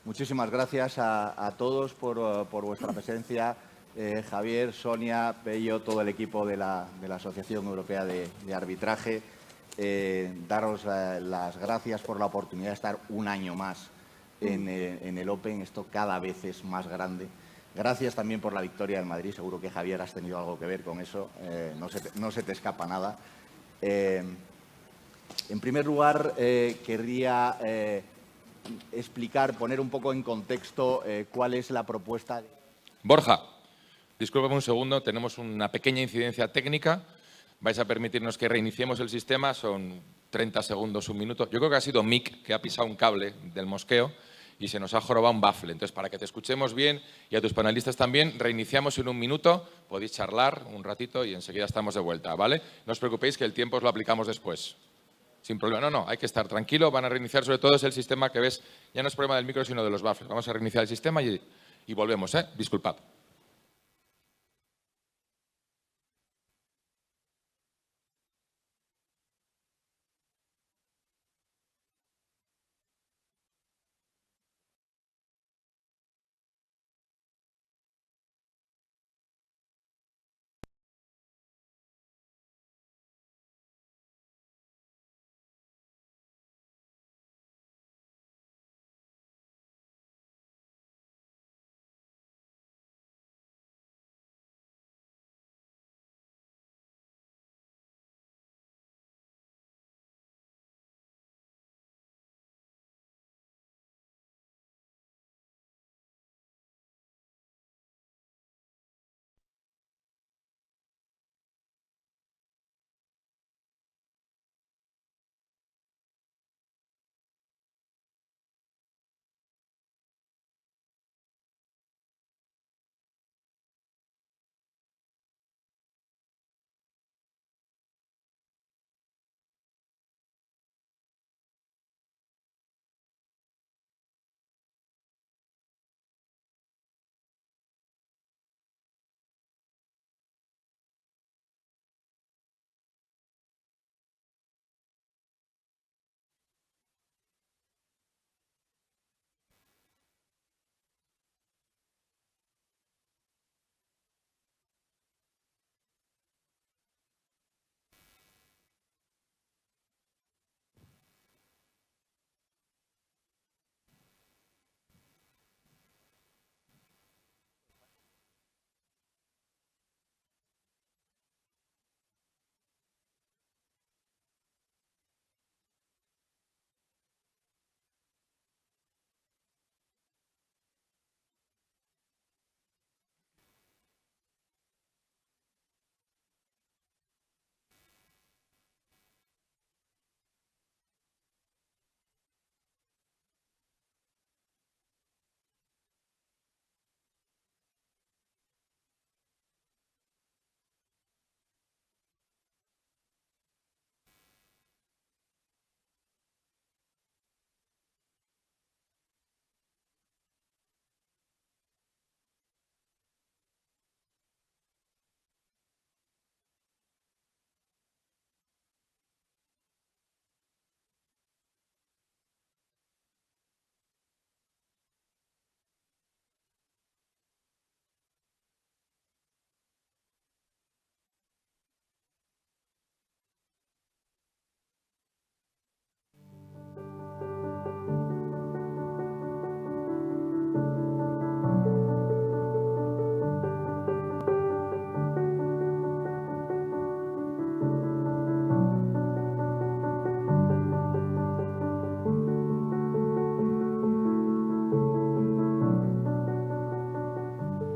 Muchísimas gracias a todos por vuestra presencia. Javier, Sonia, Pello, todo el equipo de la Asociación Europea de Arbitraje. Daros las gracias por la oportunidad de estar un año más en el Open. Esto cada vez es más grande. Gracias también por la victoria del Madrid. Seguro que, Javier, has tenido algo que ver con eso. No se te escapa nada. En primer lugar, querría explicar, poner un poco en contexto cuál es la propuesta. Borja, discúlpame un segundo, tenemos una pequeña incidencia técnica. Vais a permitirnos que reiniciemos el sistema, son 30 segundos, un minuto. Yo creo que ha sido Mick que ha pisado un cable del mosqueo y se nos ha jorobado un baffle. Entonces, para que te escuchemos bien y a tus panelistas también, reiniciamos en un minuto, podéis charlar un ratito y enseguida estamos de vuelta, ¿vale? No os preocupéis que el tiempo os lo aplicamos después. Sin problema, no, hay que estar tranquilo, van a reiniciar, sobre todo es el sistema que ves, ya no es problema del micro, sino de los baffles. Vamos a reiniciar el sistema y volvemos, disculpad.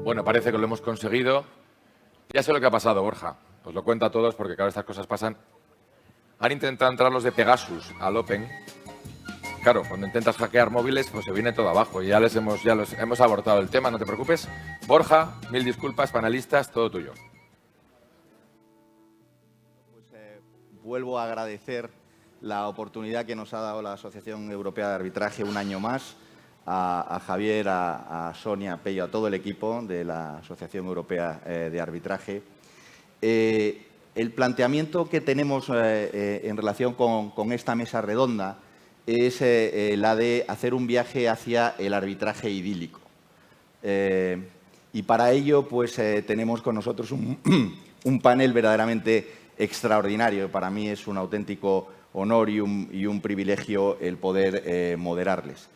Bueno, parece que lo hemos conseguido. Ya sé lo que ha pasado, Borja. Os lo cuento a todos porque, claro, estas cosas pasan. Han intentado entrar los de Pegasus al Open. Claro, cuando intentas hackear móviles, pues se viene todo abajo. Y ya los hemos abortado el tema, no te preocupes. Borja, mil disculpas, panelistas, todo tuyo. Pues, vuelvo a agradecer la oportunidad que nos ha dado la Asociación Europea de Arbitraje un año más. A Javier, a Sonia, a Pello, a todo el equipo de la Asociación Europea de Arbitraje. El planteamiento que tenemos en relación con esta mesa redonda es la de hacer un viaje hacia el arbitraje idílico. Y para ello, pues, tenemos con nosotros un panel verdaderamente extraordinario. Para mí es un auténtico honor y un privilegio el poder moderarles.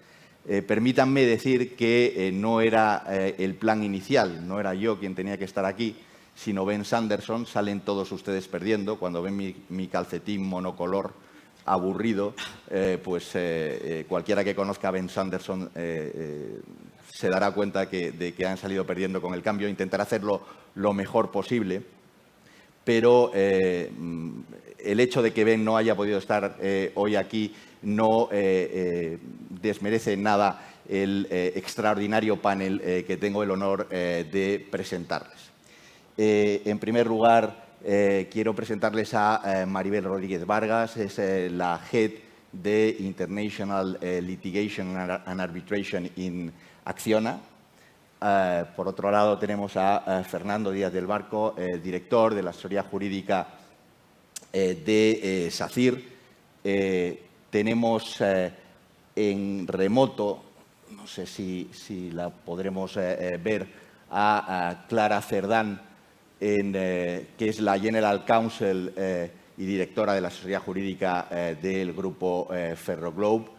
Permítanme decir que no era el plan inicial, no era yo quien tenía que estar aquí, sino Ben Sanderson. Salen todos ustedes perdiendo cuando ven mi calcetín monocolor aburrido, pues cualquiera que conozca a Ben Sanderson se dará cuenta de que han salido perdiendo con el cambio. Intentaré hacerlo lo mejor posible, pero el hecho de que Ben no haya podido estar hoy aquí no desmerece en nada el extraordinario panel que tengo el honor de presentarles. En primer lugar, quiero presentarles a Maribel Rodríguez Vargas, es la Head de International Litigation and Arbitration in Acciona. Por otro lado, tenemos a Fernando Díaz del Barco, director de la asesoría jurídica de SACIR. Tenemos en remoto, no sé si la podremos ver, a Clara Cerdán, que es la General Counsel y directora de la asesoría jurídica del grupo Ferroglobe,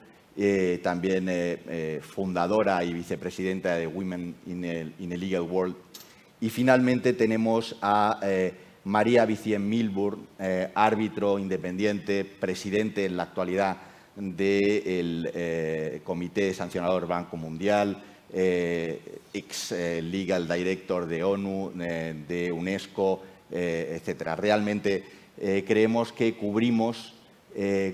también fundadora y vicepresidenta de Women in the Legal World. Y finalmente tenemos a María Vicien Milburn, árbitro independiente, presidente en la actualidad del Comité Sancionador Banco Mundial, ex legal director de ONU, de UNESCO, etcétera. Realmente creemos que cubrimos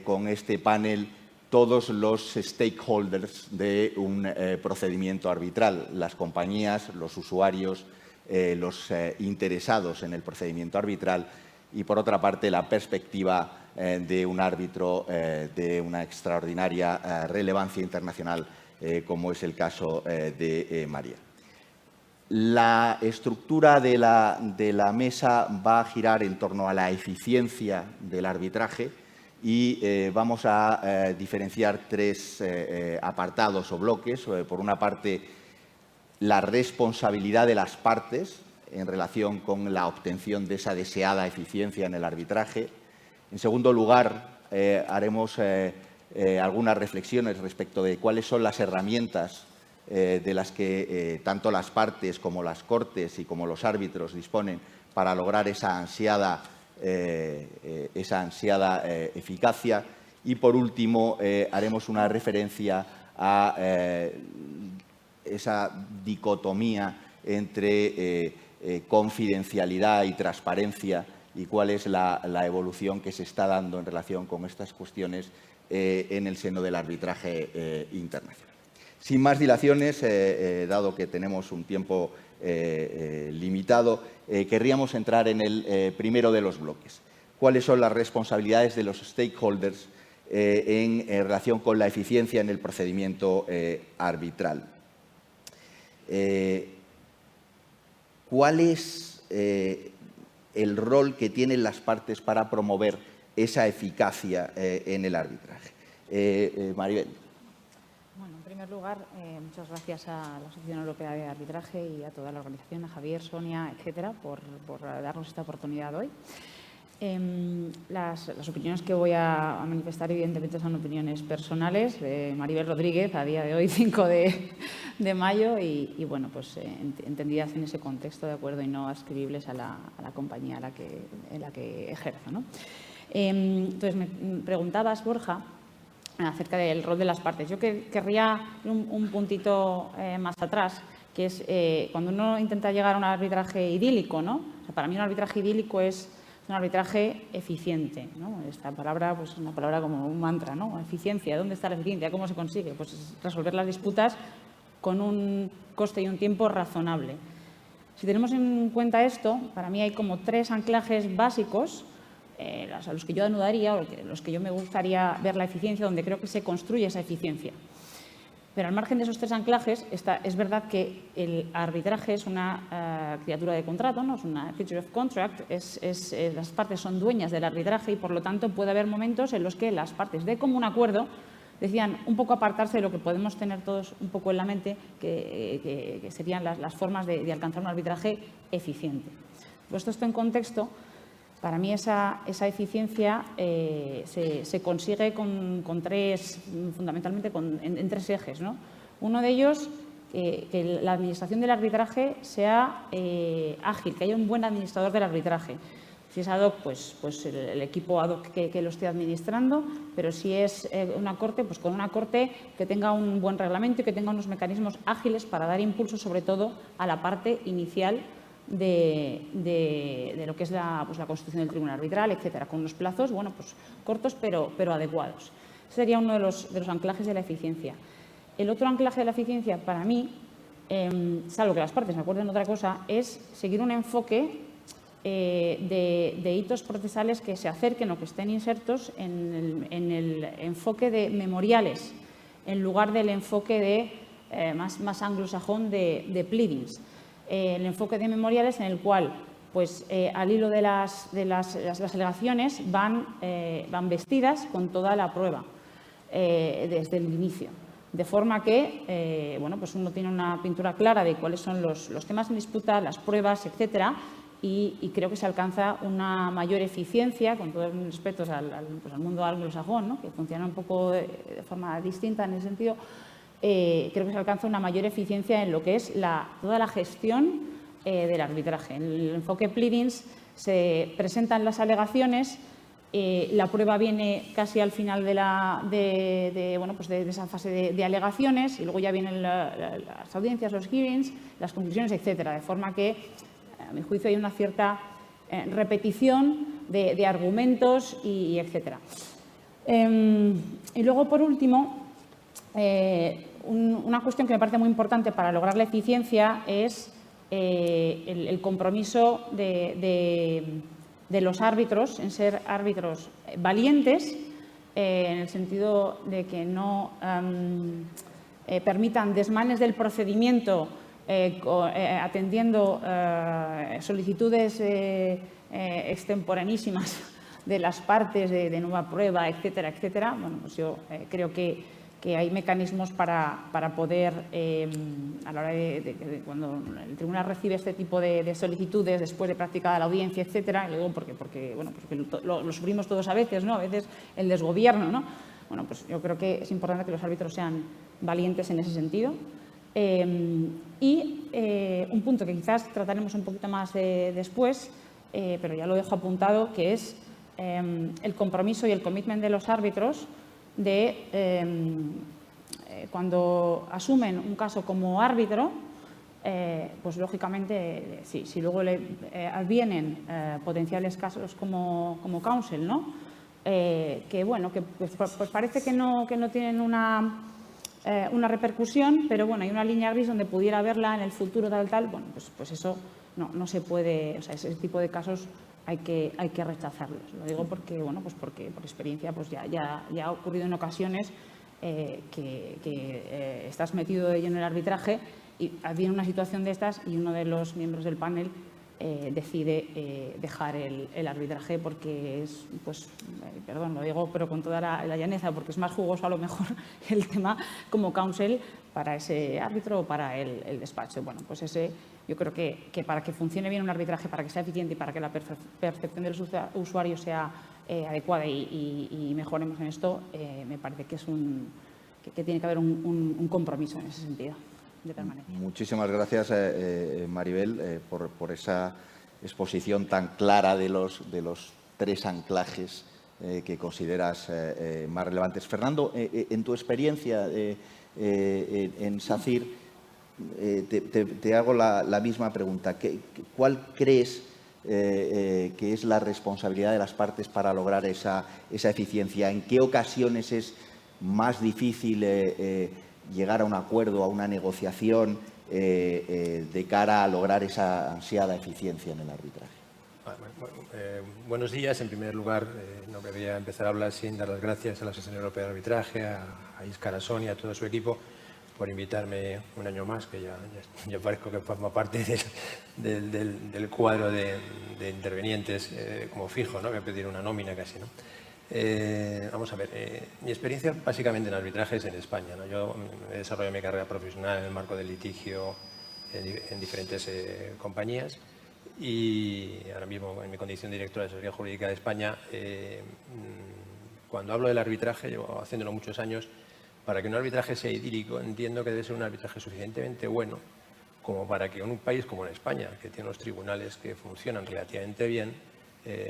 con este panel todos los stakeholders de un procedimiento arbitral, las compañías, los usuarios, los interesados en el procedimiento arbitral y, por otra parte, la perspectiva de un árbitro de una extraordinaria relevancia internacional, como es el caso de María. La estructura de la mesa va a girar en torno a la eficiencia del arbitraje y vamos a diferenciar tres apartados o bloques. Por una parte, la responsabilidad de las partes en relación con la obtención de esa deseada eficiencia en el arbitraje. En segundo lugar, haremos algunas reflexiones respecto de cuáles son las herramientas de las que tanto las partes como las cortes y como los árbitros disponen para lograr esa ansiada eficacia. Y, por último, haremos una referencia a esa dicotomía entre confidencialidad y transparencia y cuál es la evolución que se está dando en relación con estas cuestiones en el seno del arbitraje internacional. Sin más dilaciones, dado que tenemos un tiempo limitado, querríamos entrar en el primero de los bloques. ¿Cuáles son las responsabilidades de los stakeholders en relación con la eficiencia en el procedimiento arbitral? ¿Cuál es el rol que tienen las partes para promover esa eficacia en el arbitraje? Maribel. Bueno, en primer lugar, muchas gracias a la Asociación Europea de Arbitraje y a toda la organización, a Javier, Sonia, etcétera, por darnos esta oportunidad hoy. Las opiniones que voy a manifestar, evidentemente, son opiniones personales de Maribel Rodríguez, a día de hoy, 5 de mayo, y bueno, pues entendidas en ese contexto, de acuerdo, y no ascribibles a la compañía en la que ejerzo, ¿no? Entonces, me preguntabas, Borja, acerca del rol de las partes. Yo querría un puntito más atrás, que es cuando uno intenta llegar a un arbitraje idílico, ¿no? O sea, para mí un arbitraje idílico es un arbitraje eficiente, ¿no? Esta palabra, pues, es una palabra como un mantra, ¿no? Eficiencia. ¿Dónde está la eficiencia? ¿Cómo se consigue? Pues es resolver las disputas con un coste y un tiempo razonable. Si tenemos en cuenta esto, para mí hay como 3 anclajes básicos a los que yo anudaría, o los que yo me gustaría ver la eficiencia, donde creo que se construye esa eficiencia. Pero al margen de esos 3 anclajes, es verdad que el arbitraje es una criatura de contrato, ¿no? Es una creature of contract, las partes son dueñas del arbitraje y, por lo tanto, puede haber momentos en los que las partes de común acuerdo decían un poco apartarse de lo que podemos tener todos un poco en la mente, que serían las formas de alcanzar un arbitraje eficiente. Puesto esto en contexto, para mí esa eficiencia se consigue fundamentalmente en tres ejes, ¿no? Uno de ellos, que la administración del arbitraje sea ágil, que haya un buen administrador del arbitraje. Si es ad hoc, pues el equipo ad hoc que lo esté administrando, pero si es una corte, pues con una corte que tenga un buen reglamento y que tenga unos mecanismos ágiles para dar impulso, sobre todo, a la parte inicial de lo que es la constitución del tribunal arbitral, etcétera, con unos plazos, bueno, pues cortos pero adecuados. Ese sería uno de los anclajes de la eficiencia. El otro anclaje de la eficiencia, para mí, salvo que las partes me acuerden otra cosa, es seguir un enfoque de hitos procesales que se acerquen o que estén insertos en el enfoque de memoriales, en lugar del enfoque más anglosajón de pleadings. El enfoque de memoriales en el cual, pues, al hilo de las alegaciones van vestidas con toda la prueba desde el inicio. De forma que, bueno, pues uno tiene una pintura clara de cuáles son los temas en disputa, las pruebas, etcétera, y creo que se alcanza una mayor eficiencia, con todos mis respetos al mundo anglosajón, ¿no?, que funciona un poco de forma distinta en ese sentido. Creo que se alcanza una mayor eficiencia en lo que es toda la gestión del arbitraje. En el enfoque pleadings se presentan las alegaciones, la prueba viene casi al final de esa fase de alegaciones, y luego ya vienen las audiencias, los hearings, las conclusiones, etcétera, de forma que, a mi juicio, hay una cierta repetición de argumentos y etcétera. Y luego, por último, una cuestión que me parece muy importante para lograr la eficiencia es el compromiso de los árbitros en ser árbitros valientes, en el sentido de que no permitan desmanes del procedimiento atendiendo solicitudes extemporanísimas de las partes de nueva prueba, etcétera, etcétera. Bueno, pues yo creo que hay mecanismos para poder, a la hora de cuando el tribunal recibe este tipo de solicitudes después de practicada la audiencia, etcétera, y luego porque lo sufrimos todos a veces, ¿no? A veces el desgobierno, ¿no? Bueno, pues yo creo que es importante que los árbitros sean valientes en ese sentido. Y un punto que quizás trataremos un poquito más después, pero ya lo dejo apuntado, que es el compromiso y el commitment de los árbitros de cuando asumen un caso como árbitro, pues lógicamente, si luego le advienen potenciales casos como counsel, ¿no? Que bueno, que pues parece que no tienen una repercusión, pero bueno, hay una línea gris donde pudiera haberla en el futuro, tal, bueno, pues eso no se puede, o sea, ese tipo de casos hay que rechazarlos. Lo digo porque, bueno, pues porque por experiencia pues ya ha ocurrido en ocasiones que estás metido de lleno en el arbitraje y viene una situación de estas y uno de los miembros del panel decide dejar el arbitraje porque es, pues, perdón, lo digo, pero con toda la llaneza, porque es más jugoso a lo mejor el tema como counsel para ese árbitro o para el despacho. Bueno, pues yo creo que para que funcione bien un arbitraje, para que sea eficiente y para que la percepción del usuario sea adecuada y mejoremos en esto, me parece que que tiene que haber un compromiso en ese sentido de permanencia. Muchísimas gracias, Maribel, por esa exposición tan clara de los tres anclajes que consideras más relevantes. Fernando, en tu experiencia en SACIR, te hago la misma pregunta. ¿Cuál crees que es la responsabilidad de las partes para lograr esa eficiencia? ¿En qué ocasiones es más difícil llegar a un acuerdo, a una negociación de cara a lograr esa ansiada eficiencia en el arbitraje? Buenos días. En primer lugar, no me voy a empezar a hablar sin dar las gracias a la Asociación Europea de Arbitraje, a Íscar, a Sonia, a todo su equipo, por invitarme un año más, que ya parezco que forma parte del cuadro de intervenientes como fijo, ¿no? Voy a pedir una nómina casi, ¿no? Vamos a ver, mi experiencia básicamente en arbitraje es en España, ¿no? Yo he desarrollado mi carrera profesional en el marco del litigio en diferentes compañías y ahora mismo en mi condición de directora de asesoría jurídica de España, cuando hablo del arbitraje, llevo haciéndolo muchos años, para que un arbitraje sea idílico entiendo que debe ser un arbitraje suficientemente bueno como para que en un país como en España, que tiene unos tribunales que funcionan relativamente bien,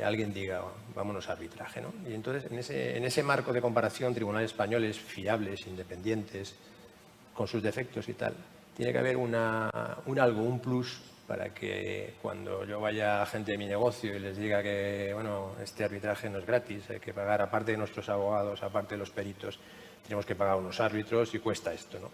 alguien diga, vámonos a arbitraje, ¿no? Y entonces, en ese marco de comparación, tribunales españoles fiables, independientes, con sus defectos y tal, tiene que haber un algo, un plus, para que cuando yo vaya a gente de mi negocio y les diga que, bueno, este arbitraje no es gratis, hay que pagar, aparte de nuestros abogados, aparte de los peritos, tenemos que pagar unos árbitros y cuesta esto, ¿no?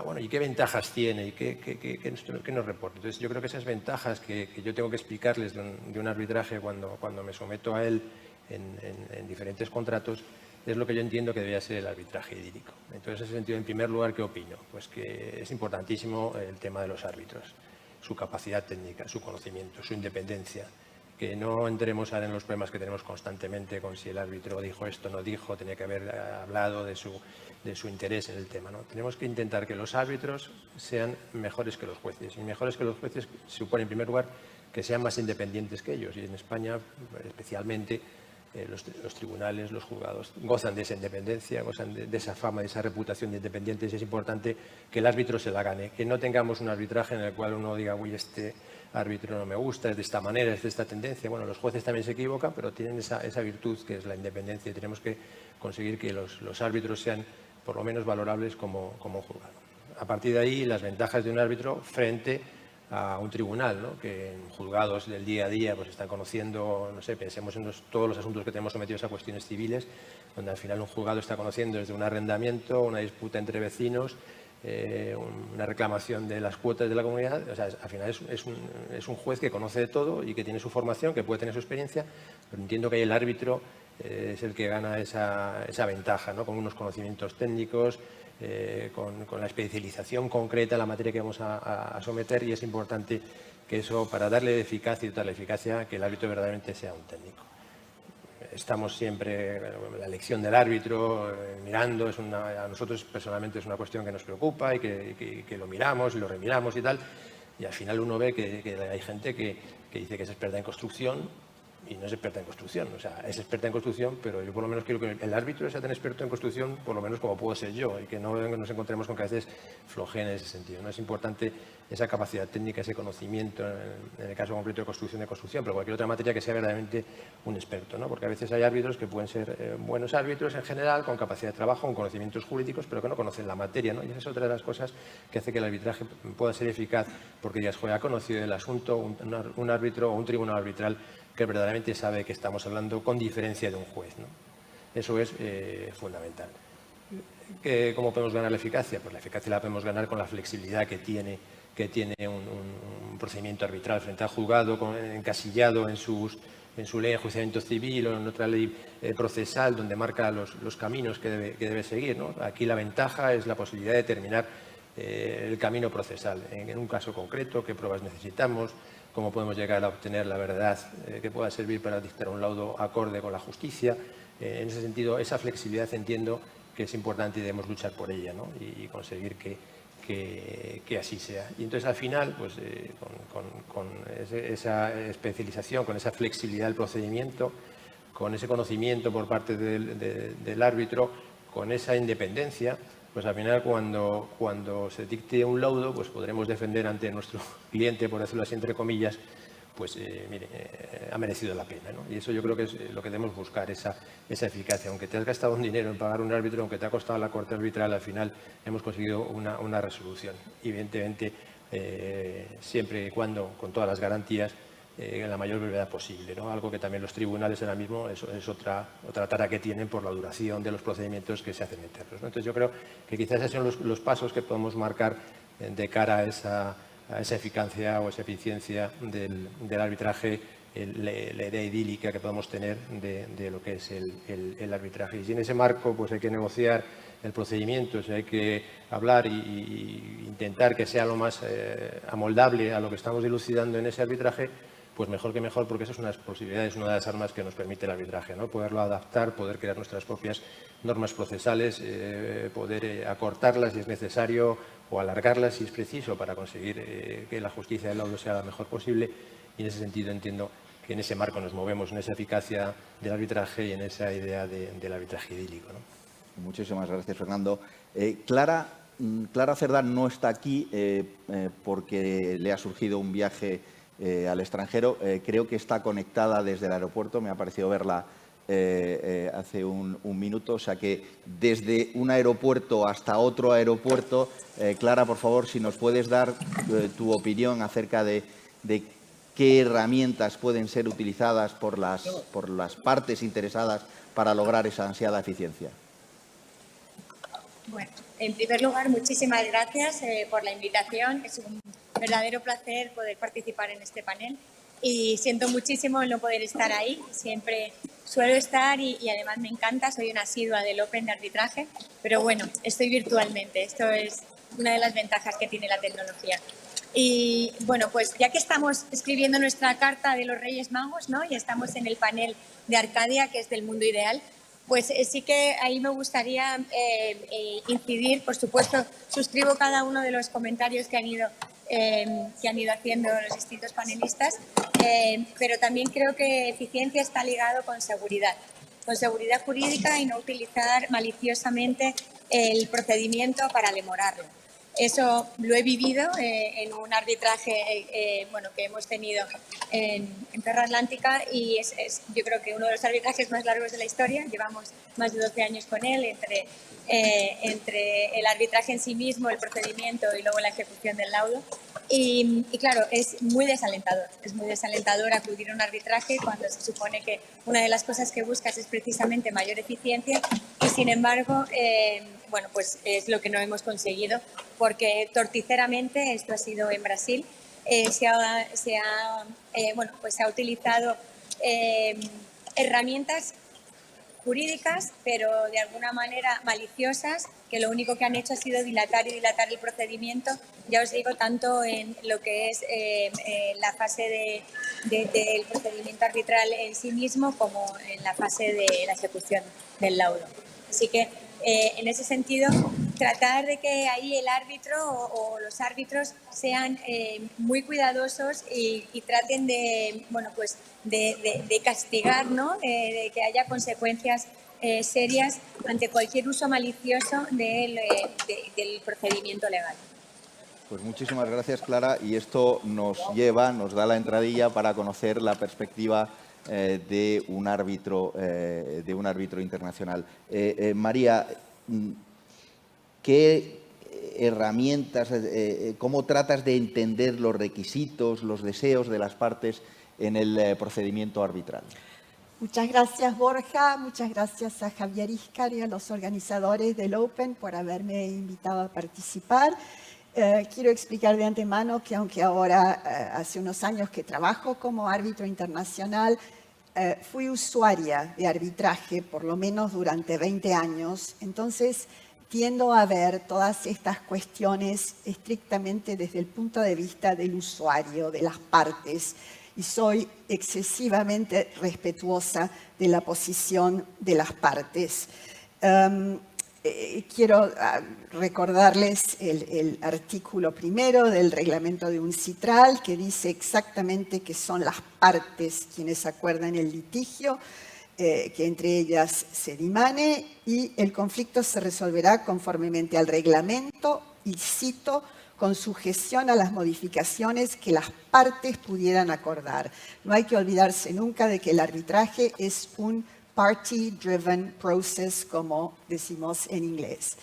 Bueno, ¿y qué ventajas tiene? ¿Y qué nos reporta? Entonces, yo creo que esas ventajas que yo tengo que explicarles de un arbitraje cuando me someto a él en diferentes contratos, es lo que yo entiendo que debería ser el arbitraje idílico. Entonces, en ese sentido, en primer lugar, ¿qué opino? Pues que es importantísimo el tema de los árbitros, su capacidad técnica, su conocimiento, su independencia. Que no entremos ahora en los problemas que tenemos constantemente con si el árbitro dijo esto, no dijo, tenía que haber hablado de su interés en el tema, ¿no? Tenemos que intentar que los árbitros sean mejores que los jueces. Y mejores que los jueces supone, en primer lugar, que sean más independientes que ellos. Y en España, especialmente, los tribunales, los juzgados, gozan de esa independencia, gozan de esa fama, de esa reputación de independientes. Y es importante que el árbitro se la gane. Que no tengamos un arbitraje en el cual uno diga, uy, este árbitro no me gusta, es de esta manera, es de esta tendencia. Bueno, los jueces también se equivocan, pero tienen esa virtud que es la independencia y tenemos que conseguir que los árbitros sean por lo menos valorables como juzgado. A partir de ahí, las ventajas de un árbitro frente a un tribunal, ¿no? Que en juzgados del día a día pues están conociendo, no sé, pensemos en todos los asuntos que tenemos sometidos a cuestiones civiles, donde al final un juzgado está conociendo desde un arrendamiento, una disputa entre vecinos, una reclamación de las cuotas de la comunidad. O sea, al final es un juez que conoce de todo y que tiene su formación, que puede tener su experiencia, pero entiendo que ahí el árbitro es el que gana esa ventaja, ¿no? Con unos conocimientos técnicos, con la especialización concreta en la materia que vamos a someter, y es importante que eso, para darle eficacia y total eficacia, que el árbitro verdaderamente sea un técnico. Estamos siempre, la elección del árbitro, mirando, a nosotros personalmente es una cuestión que nos preocupa y que lo miramos y lo remiramos y tal, y al final uno ve que hay gente que dice que es experta en construcción y no es experta en construcción. O sea, es experta en construcción, pero yo por lo menos quiero que el árbitro sea tan experto en construcción, por lo menos como puedo ser yo, y que no nos encontremos con que a veces flojeen en ese sentido, ¿no? Es importante esa capacidad técnica, ese conocimiento, en el caso concreto de construcción, pero cualquier otra materia que sea verdaderamente un experto, ¿no? Porque a veces hay árbitros que pueden ser buenos árbitros en general, con capacidad de trabajo, con conocimientos jurídicos, pero que no conocen la materia, ¿no? Y esa es otra de las cosas que hace que el arbitraje pueda ser eficaz, porque ya ha conocido el asunto un árbitro o un tribunal arbitral que verdaderamente sabe que estamos hablando con diferencia de un juez, ¿no? Eso es fundamental. ¿Cómo podemos ganar la eficacia? Pues la eficacia la podemos ganar con la flexibilidad que tiene un procedimiento arbitral frente al juzgado, encasillado en su ley de enjuiciamiento civil o en otra ley procesal, donde marca los caminos que debe seguir, ¿no? Aquí la ventaja es la posibilidad de determinar el camino procesal. En un caso concreto, qué pruebas necesitamos, cómo podemos llegar a obtener la verdad que pueda servir para dictar un laudo acorde con la justicia. En ese sentido, esa flexibilidad entiendo que es importante y debemos luchar por ella, ¿no? Y conseguir que así sea. Y entonces, al final, pues, con esa especialización, con esa flexibilidad del procedimiento, con ese conocimiento por parte del árbitro, con esa independencia, pues al final cuando se dicte un laudo, pues podremos defender ante nuestro cliente, por decirlo así entre comillas, pues mire, ha merecido la pena, ¿no? Y eso yo creo que es lo que debemos buscar, esa eficacia. Aunque te has gastado un dinero en pagar un árbitro, aunque te ha costado la corte arbitral, al final hemos conseguido una resolución. Evidentemente, siempre y cuando, con todas las garantías, en la mayor brevedad posible, ¿no? Algo que también los tribunales ahora mismo es otra tara que tienen por la duración de los procedimientos que se hacen eternos, ¿no? Entonces yo creo que quizás esos son los pasos que podemos marcar de cara a esa eficacia o esa eficiencia del arbitraje, la idea idílica que podemos tener de lo que es el arbitraje. Y si en ese marco pues hay que negociar el procedimiento, si hay que hablar y intentar que sea lo más amoldable a lo que estamos dilucidando en ese arbitraje, pues mejor que mejor, porque esa es una de las posibilidades, una de las armas que nos permite el arbitraje, ¿no? Poderlo adaptar, poder crear nuestras propias normas procesales, poder acortarlas si es necesario o alargarlas si es preciso para conseguir que la justicia del laudo sea la mejor posible. Y en ese sentido entiendo que en ese marco nos movemos, en esa eficacia del arbitraje y en esa idea del arbitraje idílico, ¿no? Muchísimas gracias, Fernando. Clara Cerdán no está aquí porque le ha surgido un viaje al extranjero. Creo que está conectada desde el aeropuerto. Me ha parecido verla hace un minuto. O sea que desde un aeropuerto hasta otro aeropuerto, Clara, por favor, si nos puedes dar tu opinión acerca de qué herramientas pueden ser utilizadas por las partes interesadas para lograr esa ansiada eficiencia. Bueno, en primer lugar, muchísimas gracias por la invitación. Es un verdadero placer poder participar en este panel y siento muchísimo el no poder estar ahí. Siempre suelo estar y además me encanta, soy una asidua del Open de arbitraje, pero bueno, estoy virtualmente. Esto es una de las ventajas que tiene la tecnología. Y bueno, pues ya que estamos escribiendo nuestra carta de los Reyes Magos, ¿no? Y estamos en el panel de Arcadia, que es del mundo ideal, pues sí que ahí me gustaría incidir. Por supuesto, suscribo cada uno de los comentarios que han ido haciendo los distintos panelistas, pero también creo que eficiencia está ligado con seguridad jurídica y no utilizar maliciosamente el procedimiento para demorarlo. Eso lo he vivido en un arbitraje bueno, que hemos tenido en Terra Atlántica y es yo creo que uno de los arbitrajes más largos de la historia. Llevamos más de 12 años con él, entre el arbitraje en sí mismo, el procedimiento y luego la ejecución del laudo. Y claro, es muy desalentador acudir a un arbitraje cuando se supone que una de las cosas que buscas es precisamente mayor eficiencia y sin embargo, bueno, pues es lo que no hemos conseguido porque torticeramente, esto ha sido en Brasil, se ha utilizado herramientas jurídicas, pero de alguna manera maliciosas, que lo único que han hecho ha sido dilatar el procedimiento, ya os digo, tanto en lo que es la fase del procedimiento arbitral en sí mismo como en la fase de la ejecución del laudo. Así que, en ese sentido, tratar de que ahí el árbitro o los árbitros sean muy cuidadosos y traten de, bueno, pues de castigar, ¿no? De que haya consecuencias serias ante cualquier uso malicioso del procedimiento legal. Pues muchísimas gracias, Clara, y esto nos da la entradilla para conocer la perspectiva de un árbitro internacional. María, ¿qué herramientas, cómo tratas de entender los requisitos, los deseos de las partes en el procedimiento arbitral? Muchas gracias, Borja. Muchas gracias a Javier Íscar y a los organizadores del Open por haberme invitado a participar. Quiero explicar de antemano que aunque ahora hace unos años que trabajo como árbitro internacional, fui usuaria de arbitraje por lo menos durante 20 años. Entonces, tiendo a ver todas estas cuestiones estrictamente desde el punto de vista del usuario, de las partes, y soy excesivamente respetuosa de la posición de las partes. Quiero recordarles el artículo primero del reglamento de UNCITRAL, que dice exactamente que son las partes quienes acuerdan el litigio, que entre ellas se dimane, y el conflicto se resolverá conformemente al reglamento, y cito, con sujeción a las modificaciones que las partes pudieran acordar. No hay que olvidarse nunca de que el arbitraje es un party-driven process, como decimos en inglés.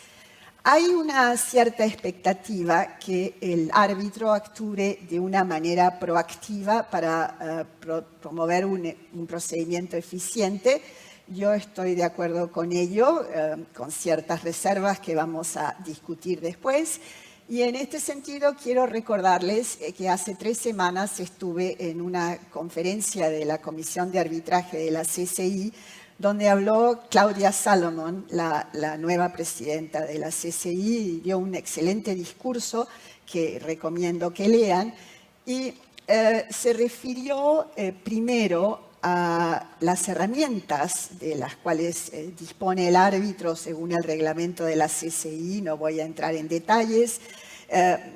Hay una cierta expectativa que el árbitro actúe de una manera proactiva para promover un procedimiento eficiente. Yo estoy de acuerdo con ello, con ciertas reservas que vamos a discutir después. Y en este sentido quiero recordarles que hace 3 semanas estuve en una conferencia de la Comisión de Arbitraje de la CCI, donde habló Claudia Salomon, la nueva presidenta de la CCI, y dio un excelente discurso que recomiendo que lean. Y se refirió primero a las herramientas de las cuales dispone el árbitro según el reglamento de la CCI, no voy a entrar en detalles.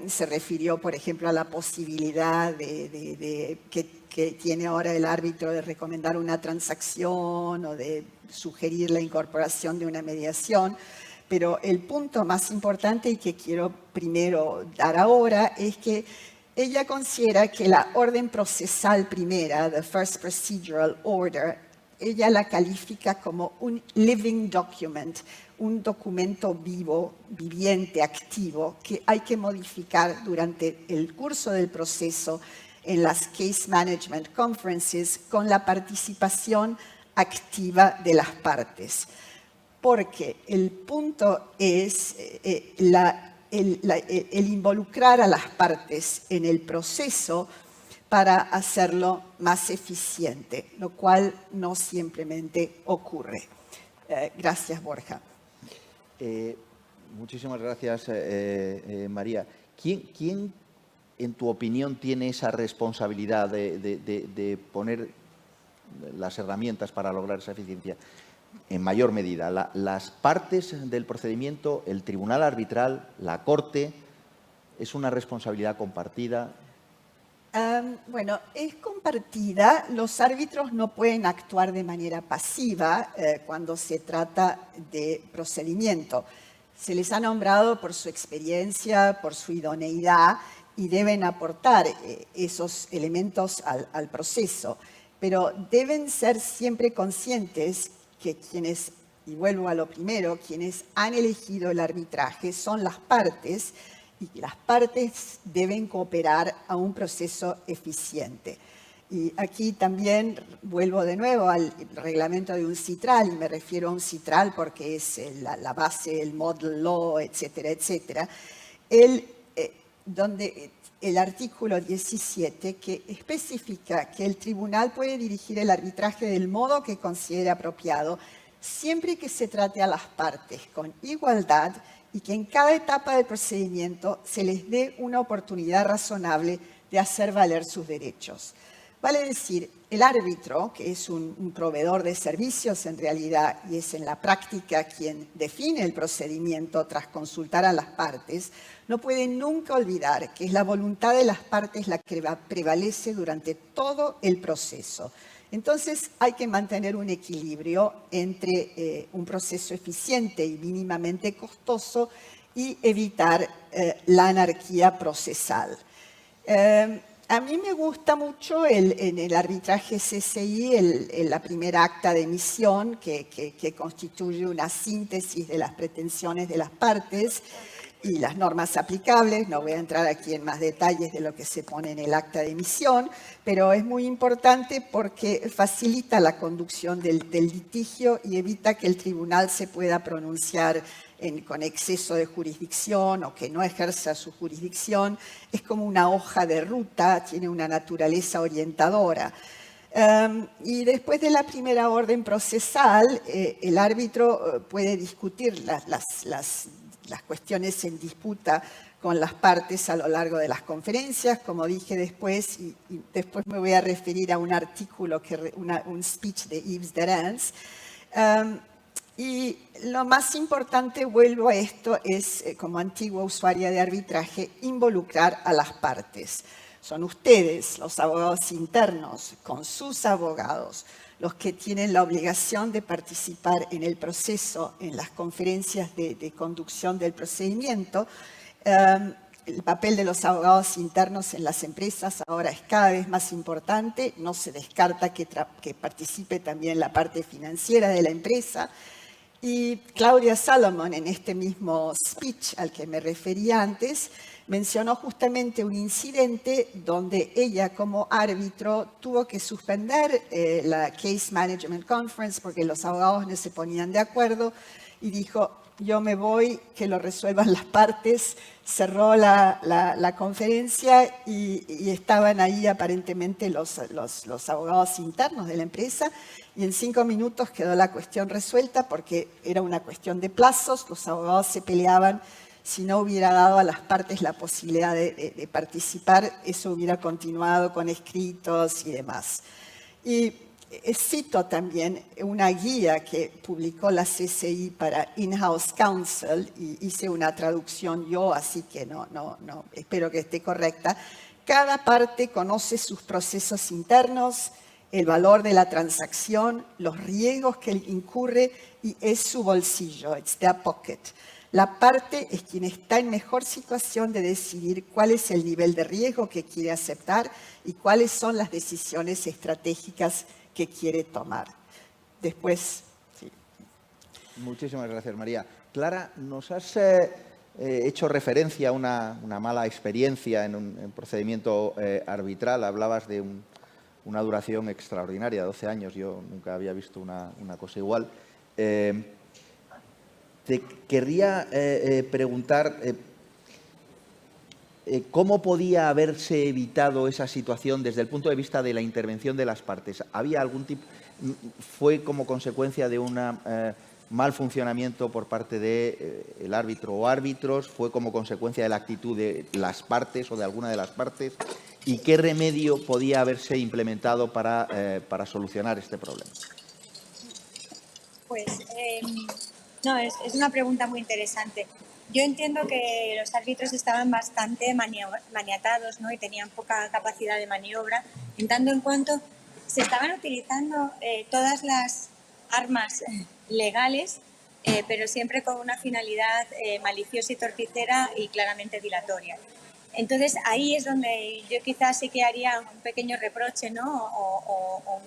Se refirió, por ejemplo, a la posibilidad que tiene ahora el árbitro de recomendar una transacción o de sugerir la incorporación de una mediación. Pero el punto más importante y que quiero primero dar ahora es que ella considera que la orden procesal primera, the first procedural order, ella la califica como un living document, un documento vivo, viviente, activo, que hay que modificar durante el curso del proceso en las Case Management Conferences con la participación activa de las partes. Porque el punto es el involucrar a las partes en el proceso para hacerlo más eficiente, lo cual no simplemente ocurre. Gracias, Borja. Muchísimas gracias, María. ¿Quién, en tu opinión, tiene esa responsabilidad de poner las herramientas para lograr esa eficiencia? En mayor medida, las partes del procedimiento, el tribunal arbitral, la Corte, ¿es una responsabilidad compartida? Bueno, es compartida. Los árbitros no pueden actuar de manera pasiva cuando se trata de procedimiento. Se les ha nombrado por su experiencia, por su idoneidad y deben aportar esos elementos al proceso. Pero deben ser siempre conscientes que quienes, y vuelvo a lo primero, quienes han elegido el arbitraje son las partes y que las partes deben cooperar a un proceso eficiente. Y aquí también vuelvo de nuevo al reglamento de un CITRAL, y me refiero a un CITRAL porque es la base, el model law, etcétera, etcétera, donde el artículo 17 que especifica que el tribunal puede dirigir el arbitraje del modo que considere apropiado, siempre que se trate a las partes con igualdad y que en cada etapa del procedimiento se les dé una oportunidad razonable de hacer valer sus derechos. Vale decir, el árbitro, que es un proveedor de servicios en realidad y es en la práctica quien define el procedimiento tras consultar a las partes, no puede nunca olvidar que es la voluntad de las partes la que prevalece durante todo el proceso. Entonces hay que mantener un equilibrio entre un proceso eficiente y mínimamente costoso y evitar la anarquía procesal. A mí me gusta mucho en el arbitraje CCI la primera acta de emisión que constituye una síntesis de las pretensiones de las partes y las normas aplicables. No voy a entrar aquí en más detalles de lo que se pone en el acta de emisión, pero es muy importante porque facilita la conducción del litigio y evita que el tribunal se pueda pronunciar con exceso de jurisdicción o que no ejerza su jurisdicción. Es como una hoja de ruta, tiene una naturaleza orientadora. Y después de la primera orden procesal, el árbitro puede discutir las cuestiones en disputa con las partes a lo largo de las conferencias, como dije después, y después me voy a referir a un artículo, un speech de Yves Derens. Y lo más importante, vuelvo a esto, es, como antigua usuaria de arbitraje, involucrar a las partes. Son ustedes, los abogados internos, con sus abogados, los que tienen la obligación de participar en el proceso, en las conferencias de conducción del procedimiento. El papel de los abogados internos en las empresas ahora es cada vez más importante. No se descarta que participe también la parte financiera de la empresa. Y Claudia Salomon, en este mismo speech al que me referí antes, mencionó justamente un incidente donde ella como árbitro tuvo que suspender la Case Management Conference porque los abogados no se ponían de acuerdo y dijo, yo me voy, que lo resuelvan las partes. Cerró la conferencia y estaban ahí aparentemente los abogados internos de la empresa y en 5 minutos quedó la cuestión resuelta porque era una cuestión de plazos, los abogados se peleaban si no hubiera dado a las partes la posibilidad de participar, eso hubiera continuado con escritos y demás. Y cito también una guía que publicó la CCI para In-House Counsel, y hice una traducción yo, así que no, espero que esté correcta. Cada parte conoce sus procesos internos, el valor de la transacción, los riesgos que incurre y es su bolsillo, it's their pocket. La parte es quien está en mejor situación de decidir cuál es el nivel de riesgo que quiere aceptar y cuáles son las decisiones estratégicas que quiere tomar. Después, sí. Muchísimas gracias, María. Clara, nos has hecho referencia a una mala experiencia en un procedimiento arbitral. Hablabas de una duración extraordinaria, 12 años. Yo nunca había visto una cosa igual. Te querría preguntar cómo podía haberse evitado esa situación desde el punto de vista de la intervención de las partes. ¿Había algún tipo, fue como consecuencia de un mal funcionamiento por parte del árbitro o árbitros? ¿Fue como consecuencia de la actitud de las partes o de alguna de las partes? ¿Y qué remedio podía haberse implementado para solucionar este problema? Pues no, es una pregunta muy interesante. Yo entiendo que los árbitros estaban bastante maniatados, ¿no? Y tenían poca capacidad de maniobra, en tanto en cuanto se estaban utilizando todas las armas legales, pero siempre con una finalidad maliciosa y torticera y claramente dilatoria. Entonces ahí es donde yo quizás sí que haría un pequeño reproche, ¿no? o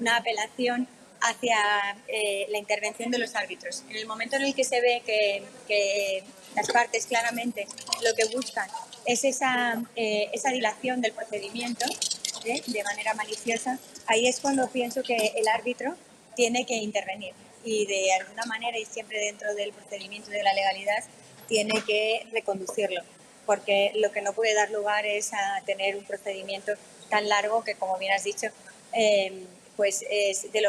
una apelación hacia la intervención de los árbitros. En el momento en el que se ve que las partes claramente lo que buscan es esa dilación del procedimiento de manera maliciosa, ahí es cuando pienso que el árbitro tiene que intervenir y de alguna manera, y siempre dentro del procedimiento de la legalidad, tiene que reconducirlo, porque lo que no puede dar lugar es a tener un procedimiento tan largo que, como bien has dicho, pues es de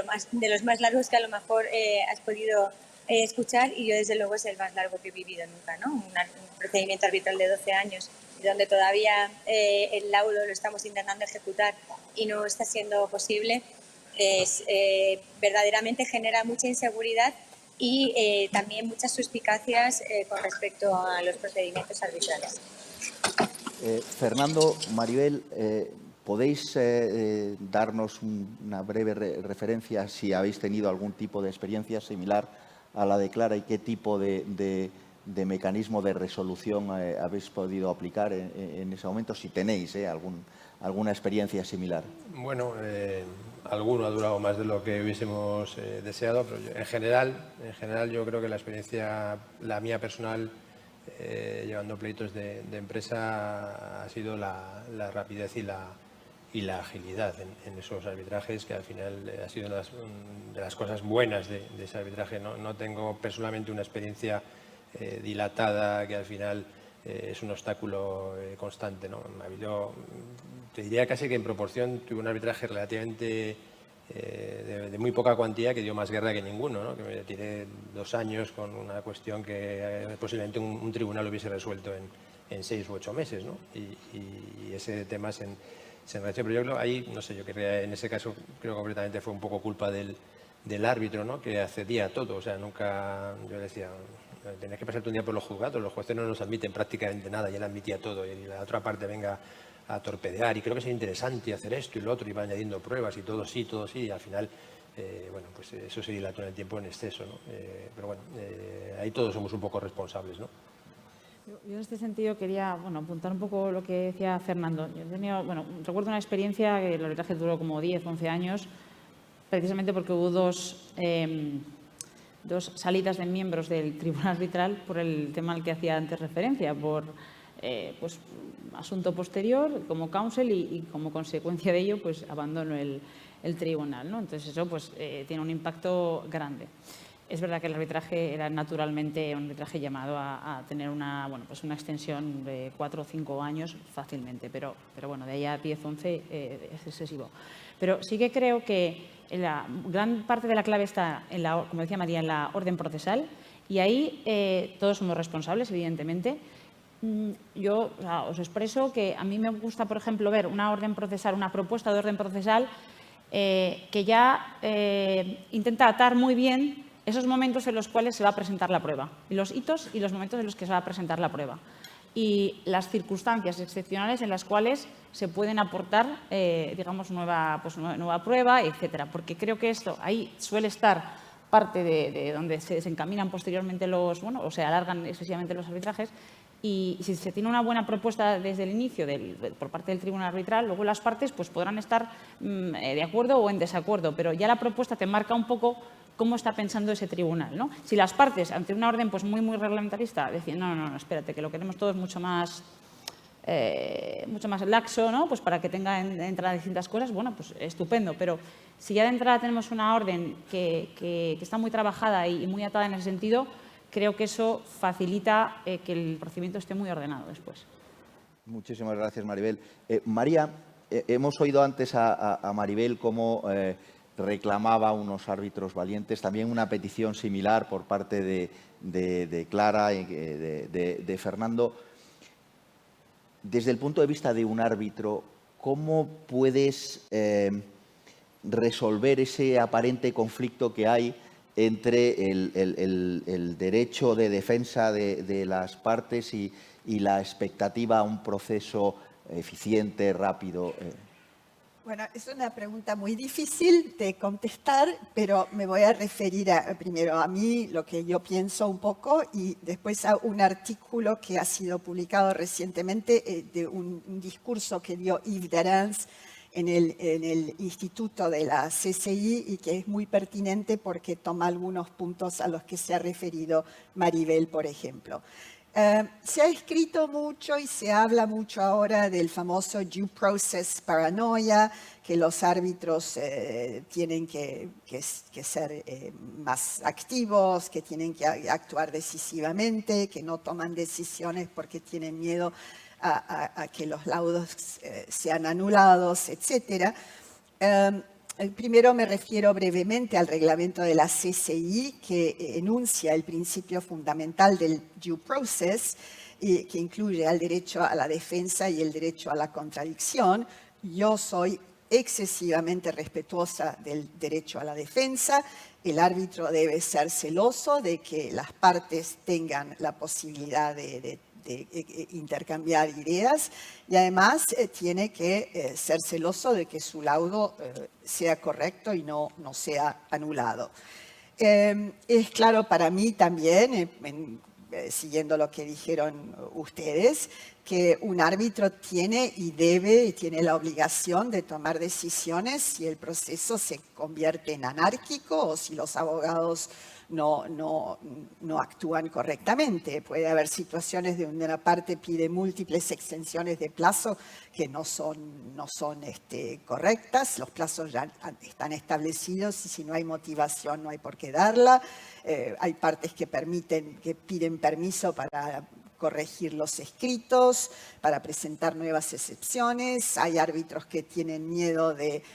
los más largos que a lo mejor has podido escuchar, y yo desde luego es el más largo que he vivido nunca, ¿no? Un procedimiento arbitral de 12 años, donde todavía el laudo lo estamos intentando ejecutar y no está siendo posible, verdaderamente genera mucha inseguridad y también muchas suspicacias con respecto a los procedimientos arbitrales. Fernando, Maribel, ¿podéis darnos una breve referencia si habéis tenido algún tipo de experiencia similar a la de Clara y qué tipo de mecanismo de resolución habéis podido aplicar en ese momento, si tenéis alguna experiencia similar? Bueno, alguno ha durado más de lo que hubiésemos deseado, pero en general yo creo que la experiencia, la mía personal, llevando pleitos de empresa, ha sido la rapidez y la agilidad en esos arbitrajes, que al final ha sido una de las cosas buenas de ese arbitraje. No tengo personalmente una experiencia dilatada que al final es un obstáculo constante, ¿no? Te diría casi que en proporción tuve un arbitraje relativamente de muy poca cuantía que dio más guerra que ninguno, ¿no? Que me tiré 2 años con una cuestión que posiblemente un tribunal hubiese resuelto en 6 u 8 meses, ¿no? Y ese tema se enrareció. Pero yo creo ahí, no sé, yo quería, en ese caso creo que completamente fue un poco culpa del árbitro, ¿no? Que accedía a todo. O sea, nunca, yo decía, tenías que pasarte un día por los juzgados, los jueces no nos admiten prácticamente nada y él admitía todo, y la otra parte venga a torpedear, y creo que sería interesante hacer esto y lo otro, y va añadiendo pruebas y todo sí, y al final, bueno, pues eso se dilató en el tiempo en exceso, ¿no? Pero bueno, ahí todos somos un poco responsables, ¿no? Yo en este sentido quería apuntar un poco lo que decía Fernando. Yo he tenido, recuerdo una experiencia que el arbitraje duró como 10, 11 años, precisamente porque hubo dos salidas de miembros del tribunal arbitral por el tema al que hacía antes referencia, por pues, asunto posterior como counsel y como consecuencia de ello pues abandono el tribunal, ¿no? Entonces eso pues tiene un impacto grande. Es verdad que el arbitraje era naturalmente un arbitraje llamado a tener una extensión de 4 o 5 años fácilmente, pero bueno, de ahí a 10, 11 es excesivo. Pero sí que creo que la gran parte de la clave está, como decía María, en la orden procesal Y ahí todos somos responsables, evidentemente. Yo os expreso que a mí me gusta, por ejemplo, ver una orden procesal, una propuesta de orden procesal que ya intenta atar muy bien esos momentos en los cuales se va a presentar la prueba, y los hitos y los momentos en los que se va a presentar la prueba, y las circunstancias excepcionales en las cuales se pueden aportar, digamos, nueva prueba, etcétera. Porque creo que esto, ahí suele estar parte de donde se desencaminan posteriormente o se alargan excesivamente los arbitrajes. Y si se tiene una buena propuesta desde el inicio por parte del tribunal arbitral, luego las partes pues, podrán estar de acuerdo o en desacuerdo, pero ya la propuesta te marca un poco cómo está pensando ese tribunal, ¿no? Si las partes, ante una orden pues, muy reglamentarista, decían, no, espérate, que lo queremos todo es mucho más laxo, ¿no? Pues para que tenga entrada distintas cosas, bueno, pues estupendo, pero si ya de entrada tenemos una orden que está muy trabajada y muy atada en ese sentido, creo que eso facilita que el procedimiento esté muy ordenado después. Muchísimas gracias, Maribel. María, hemos oído antes a Maribel cómo reclamaba unos árbitros valientes, también una petición similar por parte de Clara y de Fernando. Desde el punto de vista de un árbitro, ¿cómo puedes resolver ese aparente conflicto que hay entre el derecho de defensa de las partes y la expectativa a un proceso eficiente, rápido? Bueno, es una pregunta muy difícil de contestar, pero me voy a referir primero a mí, lo que yo pienso un poco, y después a un artículo que ha sido publicado recientemente de un discurso que dio Yves Derens en el Instituto de la CCI y que es muy pertinente porque toma algunos puntos a los que se ha referido Maribel, por ejemplo. Se ha escrito mucho y se habla mucho ahora del famoso due process paranoia, que los árbitros tienen que ser más activos, que tienen que actuar decisivamente, que no toman decisiones porque tienen miedo a que los laudos sean anulados, etc. Primero me refiero brevemente al reglamento de la CCI que enuncia el principio fundamental del due process y que incluye el derecho a la defensa y el derecho a la contradicción. Yo soy excesivamente respetuosa del derecho a la defensa. El árbitro debe ser celoso de que las partes tengan la posibilidad de intercambiar ideas y además tiene que ser celoso de que su laudo sea correcto y no sea anulado. Es claro para mí también, siguiendo lo que dijeron ustedes, que un árbitro tiene la obligación de tomar decisiones si el proceso se convierte en anárquico o si los abogados no actúan correctamente. Puede haber situaciones donde una parte pide múltiples extensiones de plazo que no son correctas. Los plazos ya están establecidos y si no hay motivación no hay por qué darla. Hay partes que piden permiso para corregir los escritos, para presentar nuevas excepciones. Hay árbitros que tienen miedo que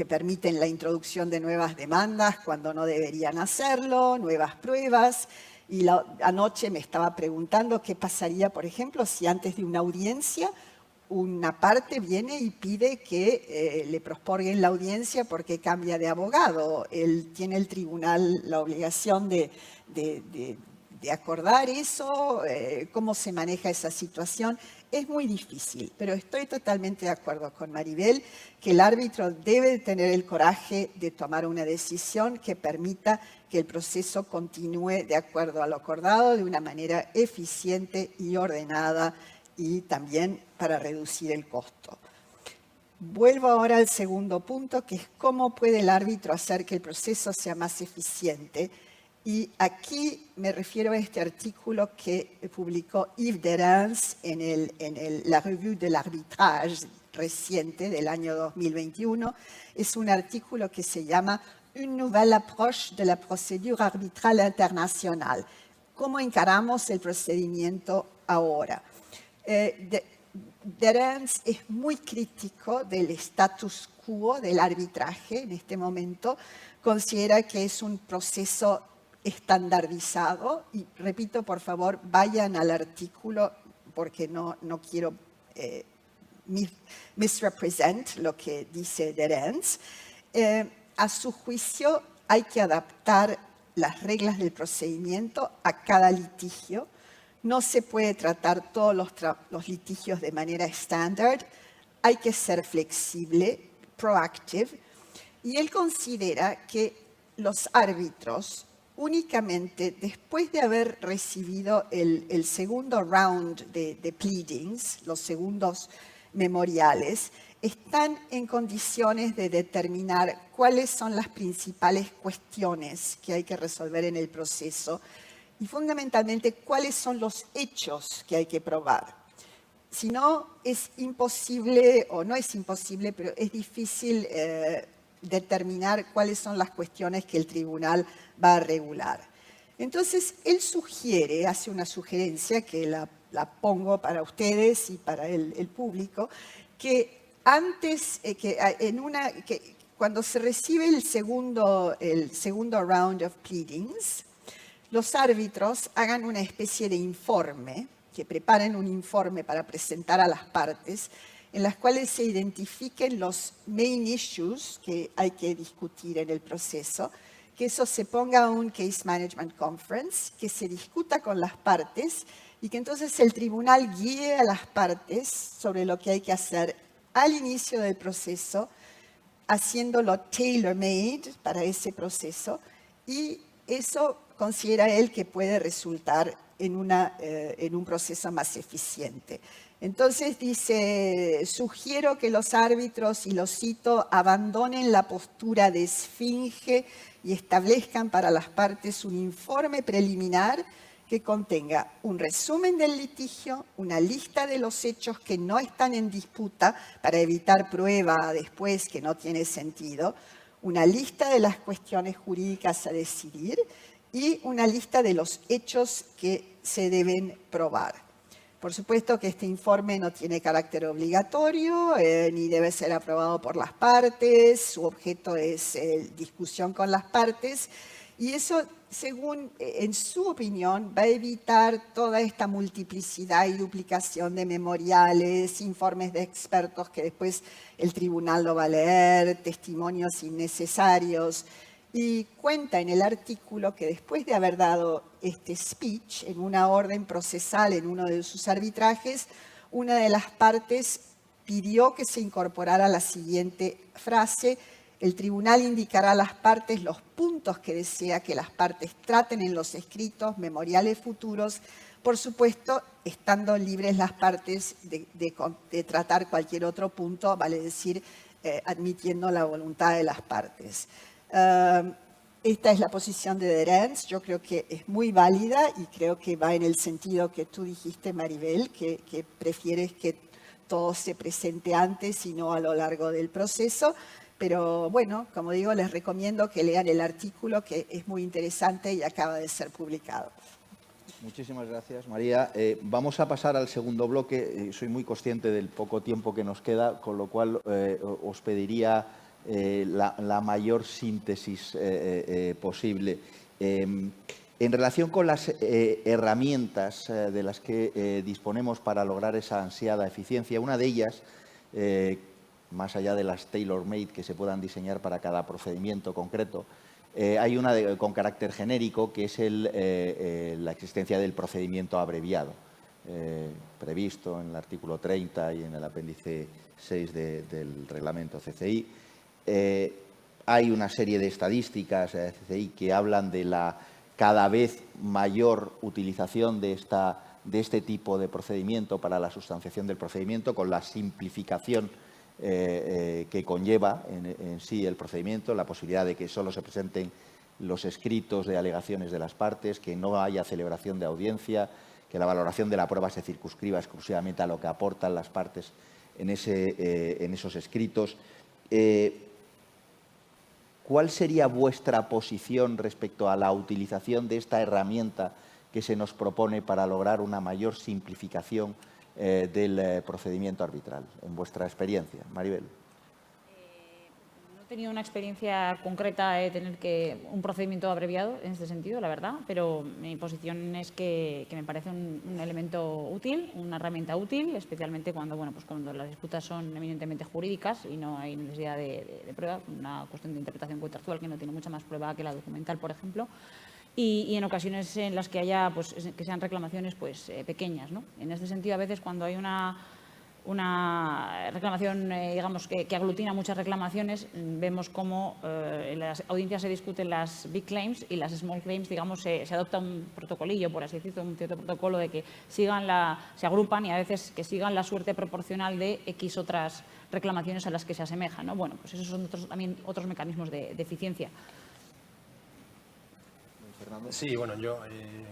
permiten la introducción de nuevas demandas cuando no deberían hacerlo, nuevas pruebas. Y anoche me estaba preguntando qué pasaría, por ejemplo, si antes de una audiencia una parte viene y pide que le prosporguen la audiencia porque cambia de abogado. Tiene el tribunal la obligación de acordar eso, cómo se maneja esa situación. Es muy difícil, pero estoy totalmente de acuerdo con Maribel que el árbitro debe tener el coraje de tomar una decisión que permita que el proceso continúe de acuerdo a lo acordado de una manera eficiente y ordenada y también para reducir el costo. Vuelvo ahora al segundo punto, que es cómo puede el árbitro hacer que el proceso sea más eficiente. Y aquí me refiero a este artículo que publicó Yves Derens en la Revue de l'Arbitrage reciente del año 2021. Es un artículo que se llama Une nouvelle approche de la procédure arbitrale internationale. ¿Cómo encaramos el procedimiento ahora? Derens es muy crítico del status quo del arbitraje en este momento. Considera que es un proceso estandarizado. Y repito, por favor, vayan al artículo porque no quiero misrepresent lo que dice Derens. A su juicio, hay que adaptar las reglas del procedimiento a cada litigio. No se puede tratar todos los litigios de manera estándar. Hay que ser flexible, proactive. Y él considera que los árbitros, únicamente después de haber recibido el segundo round de pleadings, los segundos memoriales, están en condiciones de determinar cuáles son las principales cuestiones que hay que resolver en el proceso y fundamentalmente cuáles son los hechos que hay que probar. Si no, es imposible, o no es imposible, pero es difícil determinar cuáles son las cuestiones que el tribunal va a regular. Entonces, él sugiere, hace una sugerencia que la pongo para ustedes y para el público, que cuando se recibe el segundo round of pleadings, los árbitros hagan una especie de informe, que preparen un informe para presentar a las partes, en las cuales se identifiquen los main issues que hay que discutir en el proceso, que eso se ponga a un Case Management Conference, que se discuta con las partes y que entonces el tribunal guíe a las partes sobre lo que hay que hacer al inicio del proceso, haciéndolo tailor-made para ese proceso, y eso considera él que puede resultar en un proceso más eficiente. Entonces dice, sugiero que los árbitros, y lo cito, abandonen la postura de esfinge y establezcan para las partes un informe preliminar que contenga un resumen del litigio, una lista de los hechos que no están en disputa para evitar prueba después que no tiene sentido, una lista de las cuestiones jurídicas a decidir y una lista de los hechos que se deben probar. Por supuesto que este informe no tiene carácter obligatorio ni debe ser aprobado por las partes, su objeto es discusión con las partes y eso, según en su opinión, va a evitar toda esta multiplicidad y duplicación de memoriales, informes de expertos que después el tribunal lo va a leer, testimonios innecesarios. Y cuenta en el artículo que después de haber dado este speech en una orden procesal en uno de sus arbitrajes, una de las partes pidió que se incorporara la siguiente frase: el tribunal indicará a las partes los puntos que desea que las partes traten en los escritos memoriales futuros, por supuesto, estando libres las partes de tratar cualquier otro punto, vale decir, admitiendo la voluntad de las partes. Esta es la posición de Derens. Yo creo que es muy válida y creo que va en el sentido que tú dijiste, Maribel, que prefieres que todo se presente antes y no a lo largo del proceso. Pero bueno, como digo, les recomiendo que lean el artículo, que es muy interesante y acaba de ser publicado. Muchísimas gracias, María. Vamos a pasar al segundo bloque. Soy muy consciente del poco tiempo que nos queda, con lo cual os pediría la mayor síntesis posible. En relación con las herramientas de las que disponemos para lograr esa ansiada eficiencia, una de ellas, más allá de las tailor-made que se puedan diseñar para cada procedimiento concreto, hay una con carácter genérico, que es la existencia del procedimiento abreviado, previsto en el artículo 30 y en el apéndice 6 del reglamento CCI. Hay una serie de estadísticas CCI que hablan de la cada vez mayor utilización de este tipo de procedimiento para la sustanciación del procedimiento, con la simplificación que conlleva en sí el procedimiento, la posibilidad de que solo se presenten los escritos de alegaciones de las partes, que no haya celebración de audiencia, que la valoración de la prueba se circunscriba exclusivamente a lo que aportan las partes en esos escritos. ¿Cuál sería vuestra posición respecto a la utilización de esta herramienta que se nos propone para lograr una mayor simplificación del procedimiento arbitral, en vuestra experiencia? Maribel. No He tenido una experiencia concreta de tener un procedimiento abreviado en este sentido, la verdad, pero mi posición es que me parece un elemento útil, una herramienta útil, especialmente cuando, bueno, pues cuando las disputas son eminentemente jurídicas y no hay necesidad de prueba, una cuestión de interpretación contractual que no tiene mucha más prueba que la documental, por ejemplo. Y en ocasiones en las que haya, pues, que sean reclamaciones pues, pequeñas, ¿no? En este sentido, a veces cuando hay una reclamación, digamos, que aglutina muchas reclamaciones, vemos cómo en las audiencias se discuten las big claims y las small claims, digamos, se adopta un protocolillo, por así decirlo, un cierto protocolo de que se agrupan y a veces que sigan la suerte proporcional de X otras reclamaciones a las que se asemejan, ¿no? Bueno, pues esos son también otros mecanismos de eficiencia. Sí, bueno, yo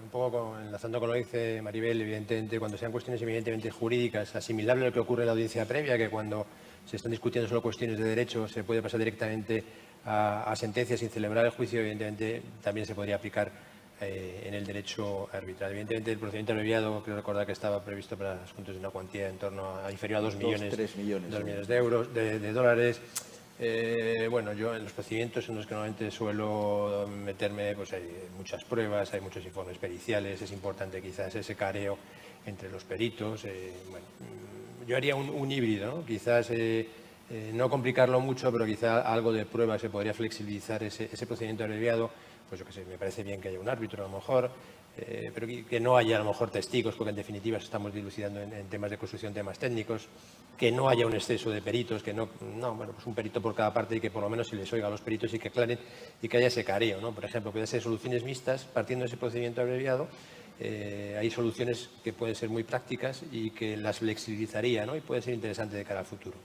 un poco enlazando con lo que dice Maribel, evidentemente, cuando sean cuestiones evidentemente jurídicas, asimilable a lo que ocurre en la audiencia previa, que cuando se están discutiendo solo cuestiones de derecho se puede pasar directamente a sentencias sin celebrar el juicio, evidentemente también se podría aplicar en el derecho arbitral. Evidentemente, el procedimiento abreviado, creo recordar que estaba previsto para asuntos de una cuantía en torno a inferior a 2 millones, 3 millones, 2 millones de euros, de dólares. Bueno, yo en los procedimientos en los que normalmente suelo meterme, pues hay muchas pruebas, hay muchos informes periciales, es importante quizás ese careo entre los peritos. Bueno, yo haría un híbrido, ¿no? Quizás no complicarlo mucho, pero quizá algo de prueba se podría flexibilizar ese procedimiento abreviado. Pues yo qué sé, me parece bien que haya un árbitro a lo mejor, pero que no haya a lo mejor testigos, porque en definitiva estamos dilucidando en temas de construcción, temas técnicos, que no haya un exceso de peritos, que bueno, pues un perito por cada parte y que por lo menos se les oiga a los peritos y que aclaren y que haya ese careo, ¿no? Por ejemplo, puede ser soluciones mixtas, partiendo de ese procedimiento abreviado, hay soluciones que pueden ser muy prácticas y que las flexibilizaría, ¿no? Y puede ser interesante de cara al futuro.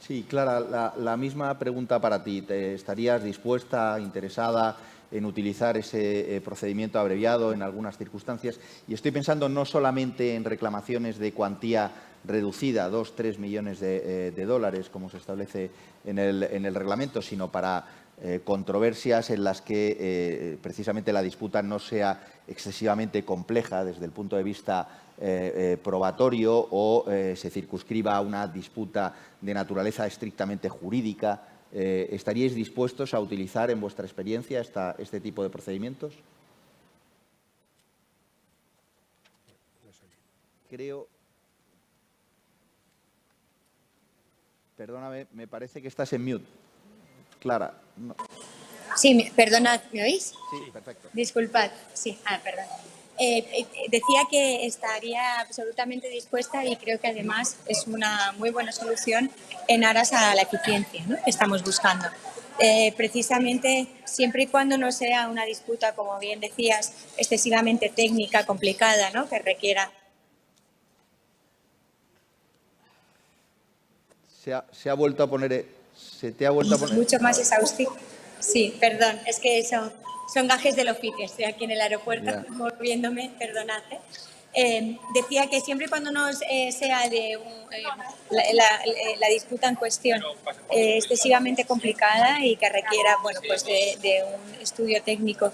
Sí, Clara, la misma pregunta para ti. ¿Estarías dispuesta, interesada en utilizar ese procedimiento abreviado en algunas circunstancias? Y estoy pensando no solamente en reclamaciones de cuantía reducida, 2-3 millones de dólares, como se establece en el reglamento, sino para controversias en las que precisamente la disputa no sea excesivamente compleja desde el punto de vista probatorio o se circunscriba a una disputa de naturaleza estrictamente jurídica. ¿Estaríais dispuestos a utilizar en vuestra experiencia este tipo de procedimientos? Creo... Perdóname, me parece que estás en mute. Clara. No. Sí, perdonad, ¿me oís? Sí, perfecto. Disculpad, sí, perdón. Decía que estaría absolutamente dispuesta y creo que además es una muy buena solución en aras a la eficiencia, ¿no?, que estamos buscando. Precisamente siempre y cuando no sea una disputa, como bien decías, excesivamente técnica, complicada, ¿no?, que requiera... Se ha vuelto a poner... ¿Se te ha vuelto a poner? Mucho más exhaustivo. Sí, perdón, es que son gajes del oficio. Estoy aquí en el aeropuerto moviéndome, perdonad. Decía que siempre y cuando no sea de la disputa en cuestión excesivamente complicada y que requiera, bueno, pues de un estudio técnico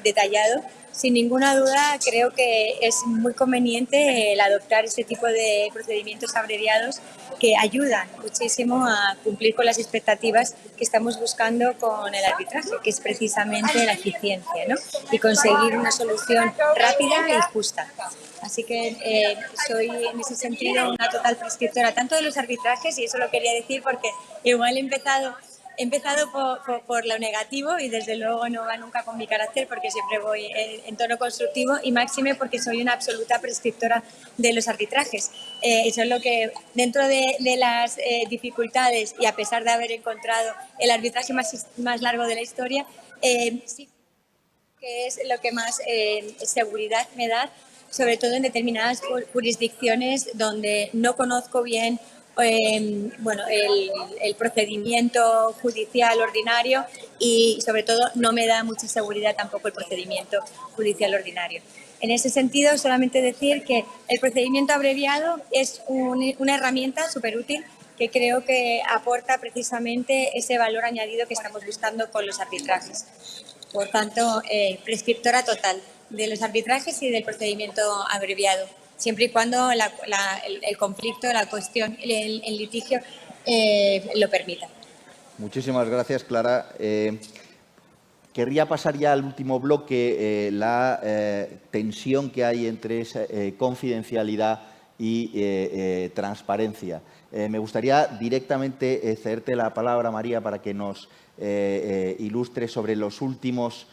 detallado, sin ninguna duda creo que es muy conveniente el adoptar este tipo de procedimientos abreviados que ayudan muchísimo a cumplir con las expectativas que estamos buscando con el arbitraje, que es precisamente la eficiencia, ¿no?, y conseguir una solución rápida y justa. Así que soy en ese sentido una total prescriptora tanto de los arbitrajes, y eso lo quería decir porque igual he empezado por lo negativo y desde luego no va nunca con mi carácter, porque siempre voy en tono constructivo, y máxime porque soy una absoluta prescriptora de los arbitrajes. Eso es lo que, dentro de las dificultades y a pesar de haber encontrado el arbitraje más largo de la historia, sí que es lo que más seguridad me da, sobre todo en determinadas jurisdicciones donde no conozco bien bueno, el procedimiento judicial ordinario, y sobre todo no me da mucha seguridad tampoco el procedimiento judicial ordinario. En ese sentido, solamente decir que el procedimiento abreviado es una herramienta súper útil que creo que aporta precisamente ese valor añadido que estamos buscando con los arbitrajes. Por tanto, prescriptora total de los arbitrajes y del procedimiento abreviado, siempre y cuando el conflicto, la cuestión, el litigio lo permita. Muchísimas gracias, Clara. Querría pasar ya al último bloque, la tensión que hay entre esa, confidencialidad y transparencia. Me gustaría directamente cederte la palabra, María, para que nos ilustre sobre las últimas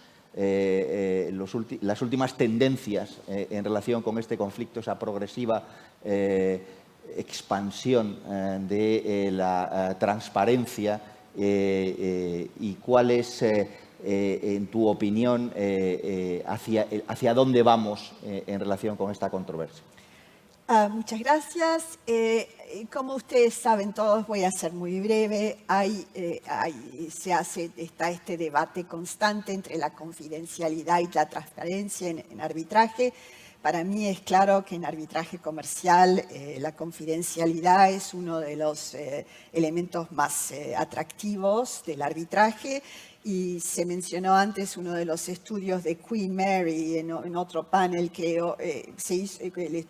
tendencias en relación con este conflicto, esa progresiva expansión de la transparencia y cuál es, en tu opinión, hacia dónde vamos en relación con esta controversia. Muchas gracias. Como ustedes saben todos, voy a ser muy breve, está este debate constante entre la confidencialidad y la transparencia en arbitraje. Para mí es claro que en arbitraje comercial la confidencialidad es uno de los elementos más atractivos del arbitraje. Y se mencionó antes uno de los estudios de Queen Mary, en otro panel creo,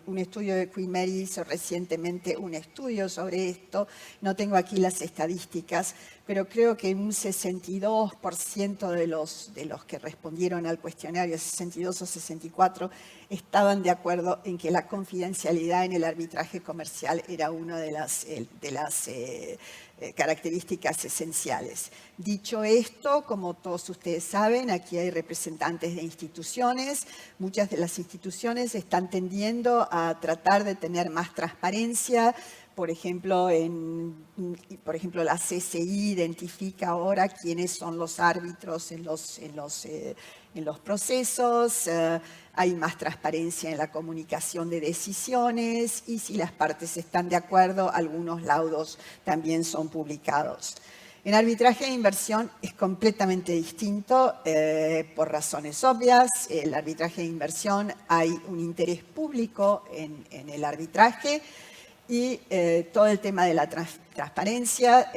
un estudio de Queen Mary hizo recientemente un estudio sobre esto. No tengo aquí las estadísticas, pero creo que un 62% de los que respondieron al cuestionario, 62 o 64, estaban de acuerdo en que la confidencialidad en el arbitraje comercial era una de las características esenciales. Dicho esto, como todos ustedes saben, aquí hay representantes de instituciones. Muchas de las instituciones están tendiendo a tratar de tener más transparencia. Por ejemplo, la CCI identifica ahora quiénes son los árbitros en los procesos, hay más transparencia en la comunicación de decisiones y si las partes están de acuerdo, algunos laudos también son publicados. En arbitraje de inversión es completamente distinto por razones obvias. El arbitraje de inversión hay un interés público en el arbitraje y todo el tema de la transparencia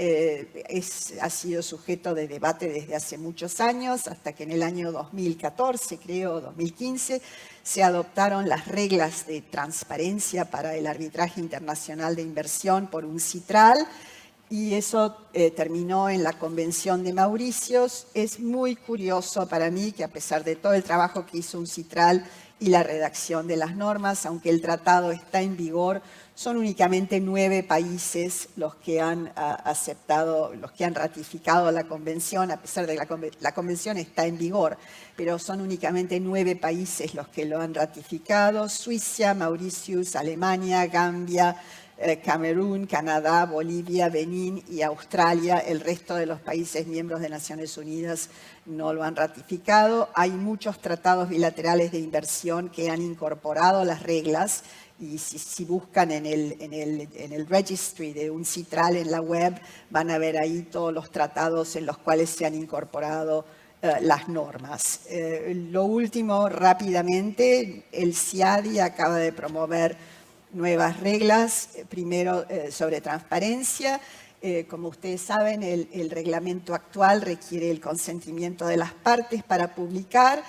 ha sido sujeto de debate desde hace muchos años, hasta que en el año 2014, creo, 2015, se adoptaron las reglas de transparencia para el arbitraje internacional de inversión por un CITRAL, y eso terminó en la Convención de Mauricios. Es muy curioso para mí que a pesar de todo el trabajo que hizo un CITRAL y la redacción de las normas, aunque el tratado está en vigor, son únicamente 9 países los que han ratificado la convención, a pesar de que la convención está en vigor, pero son únicamente 9 países los que lo han ratificado: Suiza, Mauritius, Alemania, Gambia, Camerún, Canadá, Bolivia, Benín y Australia. El resto de los países miembros de Naciones Unidas no lo han ratificado. Hay muchos tratados bilaterales de inversión que han incorporado las reglas, y si buscan en el registry de un CITRAL en la web, van a ver ahí todos los tratados en los cuales se han incorporado las normas. Lo último, rápidamente, el CIADI acaba de promover nuevas reglas, primero sobre transparencia. Como ustedes saben, el reglamento actual requiere el consentimiento de las partes para publicar.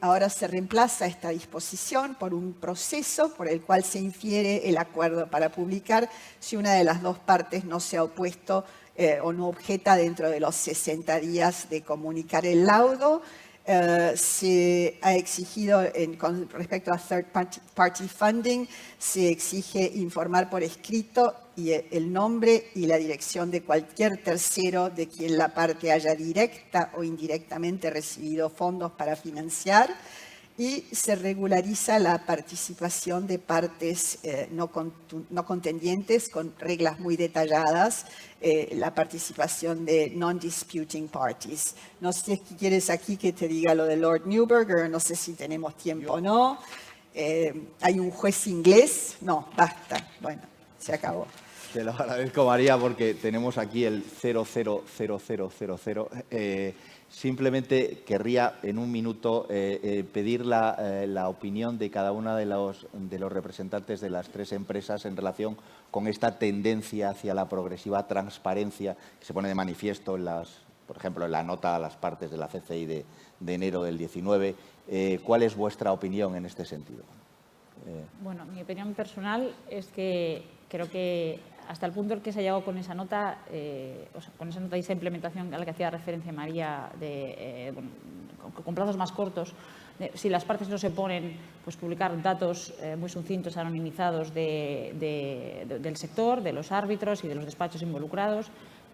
Ahora se reemplaza esta disposición por un proceso por el cual se infiere el acuerdo para publicar si una de las dos partes no se ha opuesto o no objeta dentro de los 60 días de comunicar el laudo. Se ha exigido, con respecto a third party funding, se exige informar por escrito y el nombre y la dirección de cualquier tercero de quien la parte haya directa o indirectamente recibido fondos para financiar, y se regulariza la participación de partes no contendientes con reglas muy detalladas, la participación de non-disputing parties. No sé si quieres aquí que te diga lo de Lord Newberger, no sé si tenemos tiempo o no. ¿Hay un juez inglés? No, basta. Bueno, se acabó. Te lo agradezco, María, porque tenemos aquí el 000000. Simplemente querría en un minuto pedir la opinión de cada una de los representantes de las 3 empresas en relación con esta tendencia hacia la progresiva transparencia que se pone de manifiesto, por ejemplo, en la nota a las partes de la CCI de enero del 19. ¿Cuál es vuestra opinión en este sentido? Bueno, mi opinión personal es que creo que hasta el punto en que se ha llegado con esa nota, con esa nota y esa implementación a la que hacía referencia María, con plazos más cortos. Si las partes no se ponen, pues publicar datos muy sucintos, anonimizados del sector, de los árbitros y de los despachos involucrados.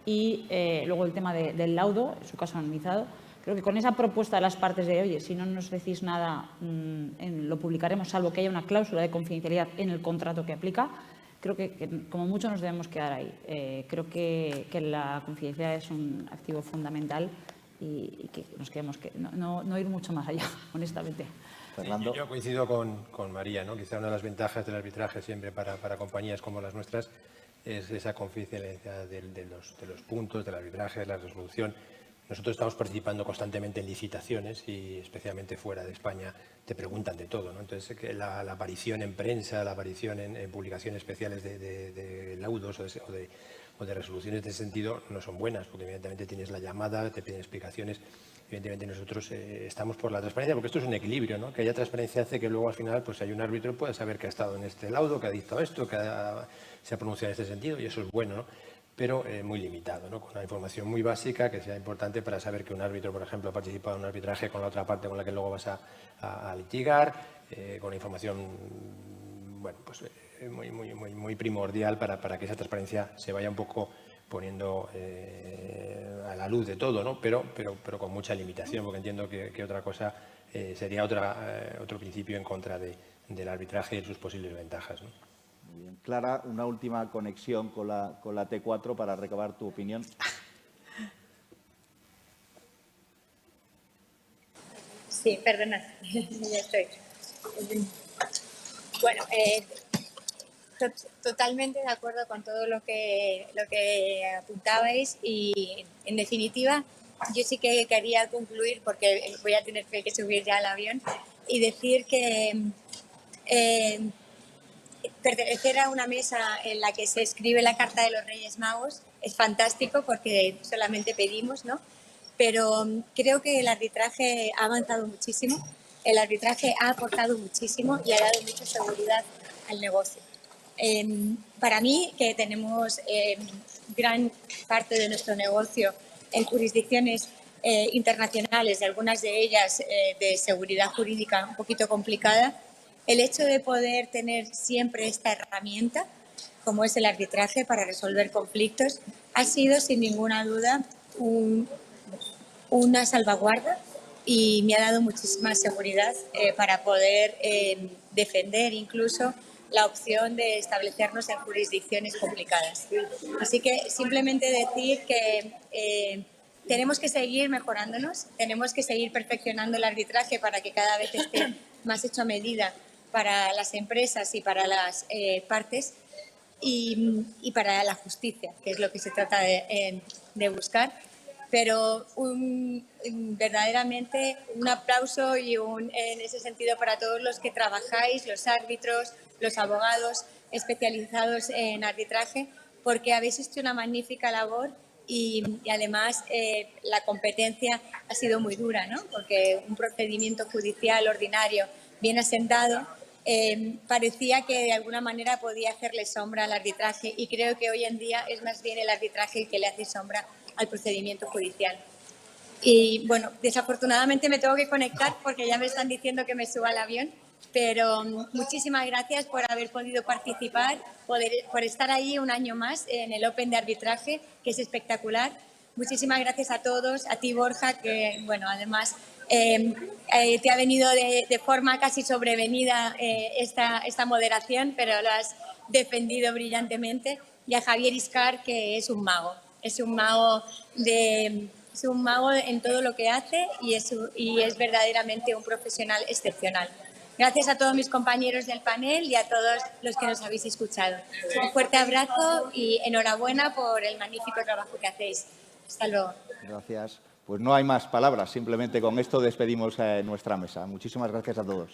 Y luego el tema del laudo, en su caso anonimizado. Creo que con esa propuesta de las partes de, oye, si no nos decís nada, lo publicaremos, salvo que haya una cláusula de confidencialidad en el contrato que aplica, creo que como mucho nos debemos quedar ahí. Creo que la confidencialidad es un activo fundamental y que nos quedemos, no ir mucho más allá, honestamente. Fernando. Yo coincido con María, ¿no? Quizá una de las ventajas del arbitraje siempre para compañías como las nuestras es esa confidencialidad de los puntos, del arbitraje, de la resolución. Nosotros estamos participando constantemente en licitaciones y especialmente fuera de España te preguntan de todo, ¿no? Entonces, la aparición en prensa, la aparición en publicaciones especiales de laudos o de resoluciones de ese sentido no son buenas, porque evidentemente tienes la llamada, te piden explicaciones. Evidentemente nosotros estamos por la transparencia, porque esto es un equilibrio, ¿no? Que haya transparencia hace que luego al final pues hay un árbitro que pueda saber que ha estado en este laudo, que ha dictado esto, que se ha pronunciado en este sentido, y eso es bueno, ¿no? Pero muy limitado, ¿no? Con una información muy básica que sea importante para saber que un árbitro, por ejemplo, ha participado en un arbitraje con la otra parte con la que luego vas a litigar, con una información bueno, pues, muy primordial para que esa transparencia se vaya un poco poniendo a la luz de todo, ¿no? pero con mucha limitación, porque entiendo que otra cosa sería otro principio en contra del arbitraje y sus posibles ventajas, ¿no? Muy bien. Clara, una última conexión con la T4 para recabar tu opinión. Sí, perdona, ya estoy. Bueno, totalmente de acuerdo con todo lo que apuntabais y, en definitiva, yo sí que quería concluir, porque voy a tener que subir ya al avión, y decir que pertenecer a una mesa en la que se escribe la Carta de los Reyes Magos es fantástico porque solamente pedimos, ¿no? Pero creo que el arbitraje ha avanzado muchísimo, el arbitraje ha aportado muchísimo y ha dado mucha seguridad al negocio. Para mí, que tenemos gran parte de nuestro negocio en jurisdicciones internacionales y algunas de ellas de seguridad jurídica un poquito complicada, el hecho de poder tener siempre esta herramienta, como es el arbitraje para resolver conflictos, ha sido sin ninguna duda una salvaguarda y me ha dado muchísima seguridad para poder defender incluso la opción de establecernos en jurisdicciones complicadas. Así que simplemente decir que tenemos que seguir mejorándonos, tenemos que seguir perfeccionando el arbitraje para que cada vez esté más hecho a medida para las empresas y para las partes y para la justicia, que es lo que se trata de buscar. Pero verdaderamente un aplauso y en ese sentido para todos los que trabajáis, los árbitros, los abogados especializados en arbitraje, porque habéis hecho una magnífica labor y además la competencia ha sido muy dura, ¿no? Porque un procedimiento judicial ordinario bien asentado parecía que de alguna manera podía hacerle sombra al arbitraje y creo que hoy en día es más bien el arbitraje el que le hace sombra al procedimiento judicial. Y bueno, desafortunadamente me tengo que conectar porque ya me están diciendo que me suba al avión, pero muchísimas gracias por haber podido participar, por estar ahí un año más en el Open de arbitraje, que es espectacular. Muchísimas gracias a todos, a ti Borja, que bueno, además te ha venido de forma casi sobrevenida esta moderación, pero lo has defendido brillantemente, y a Javier Iscar, que es un mago en todo lo que hace y es verdaderamente un profesional excepcional. Gracias a todos mis compañeros del panel y a todos los que nos habéis escuchado. Un fuerte abrazo y enhorabuena por el magnífico trabajo que hacéis. Hasta luego. Gracias. Pues no hay más palabras, simplemente con esto despedimos nuestra mesa. Muchísimas gracias a todos.